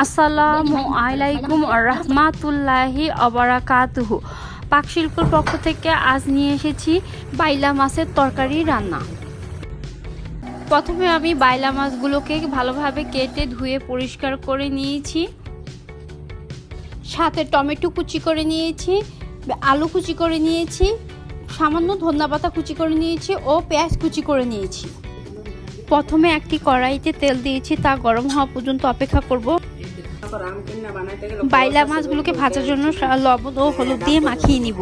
আসসালামু আলাইকুম রাহমাতুল্লাহি ওয়াবারাকাতুহু। পাকশিল্পর পক্ষ থেকে আজ নিয়ে এসেছি বাইলা মাছের তরকারি রান্না। প্রথমে আমি বাইলা মাছগুলোকে ভালোভাবে কেটে ধুয়ে পরিষ্কার করে নিয়েছি। সাথে টমেটো কুচি করে নিয়েছি, আলু কুচি করে নিয়েছি, সামান্য ধনিয়াপাতা কুচি করে নিয়েছি ও পেঁয়াজ কুচি করে নিয়েছি। প্রথমে একটি কড়াইতে তেল দিয়েছি, তা গরম হওয়া পর্যন্ত অপেক্ষা করব। বাইলা মাছগুলোকে ভাজার জন্য লবণ ও হলুদ দিয়ে মাখিয়ে নিব।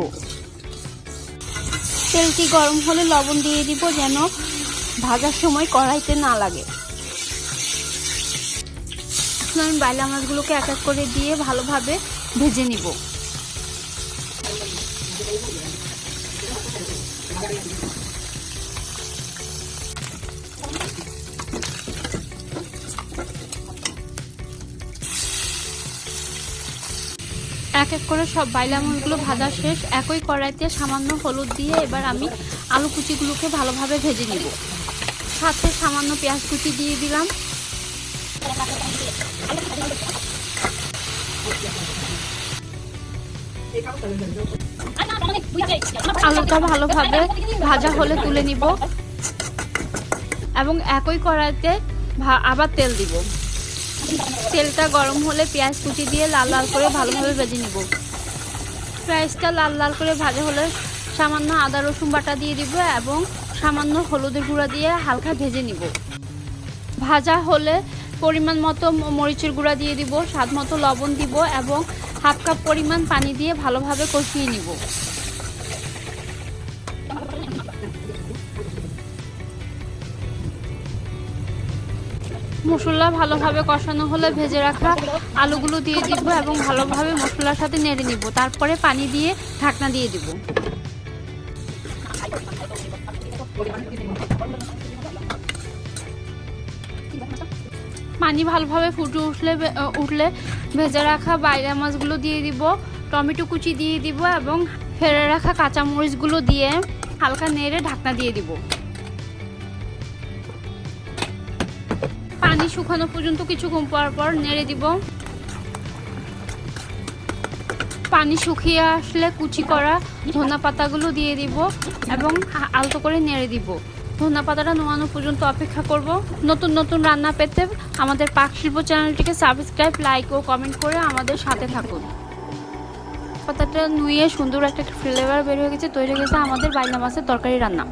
তেলটি গরম হলে লবণ দিয়ে দিব যেন ভাজার সময় কড়াইতে না লাগে। আমি বাইলা মাছগুলোকে এক এক করে দিয়ে ভালোভাবে ভেজে নিব। এক এক করে সব বাইলা মাছগুলো ভাজা শেষ। একই কড়াইতে সামান্য হলুদ দিয়ে এবার আমি আলু কুচিগুলোকে ভালোভাবে ভেজে নিব। সাথে সামান্য পেঁয়াজ কুচি দিয়ে দিলাম। আলুটা ভালোভাবে ভাজা হলে তুলে নিব এবং একই কড়াইতে আবার তেল দিব। তেলটা গরম হলে পেঁয়াজ কুচি দিয়ে লাল লাল করে ভালোভাবে ভেজে নিব। পেঁয়াজটা লাল লাল করে ভাজা হলে সামান্য আদা রসুন বাটা দিয়ে দিব এবং সামান্য হলুদের গুঁড়া দিয়ে হালকা ভেজে নিব। ভাজা হলে পরিমাণ মতো মরিচের গুঁড়া দিয়ে দিব, স্বাদ মতো লবণ দিব এবং হাফ কাপ পরিমাণ পানি দিয়ে ভালোভাবে কষিয়ে নিব। মশলা ভালোভাবে কষানো হলে ভেজে রাখা আলুগুলো দিয়ে দিব এবং ভালোভাবে মশলার সাথে নেড়ে নিব। তারপরে পানি দিয়ে ঢাকনা দিয়ে দিব। পানি ভালোভাবে ফুটে উঠলে ভেজে রাখা বাইলা মাছগুলো দিয়ে দিব, টমেটো কুচি দিয়ে দিব এবং ফেলে রাখা কাঁচামরিচগুলো দিয়ে হালকা নেড়ে ঢাকনা দিয়ে দিব। পানি শুকানো পর্যন্ত কিছুক্ষণ পর নেড়ে দিব। পানি শুকিয়ে আসলে কুচি করা ধনিয়াপাতাগুলো দিয়ে দিব এবং আলতো করে নেড়ে দিব। ধনিয়াপাতাটা নোয়ানো পর্যন্ত অপেক্ষা করব। নতুন নতুন রান্না পেতে আমাদের পাকশিল্প চ্যানেলটিকে সাবস্ক্রাইব, লাইক ও কমেন্ট করে আমাদের সাথে থাকুন। পাতাটা নুয়ে সুন্দর একটা ফ্লেভার বের হয়ে গেছে, তৈরি হয়ে গেছে আমাদের বাইলা মাছের তরকারি রান্না।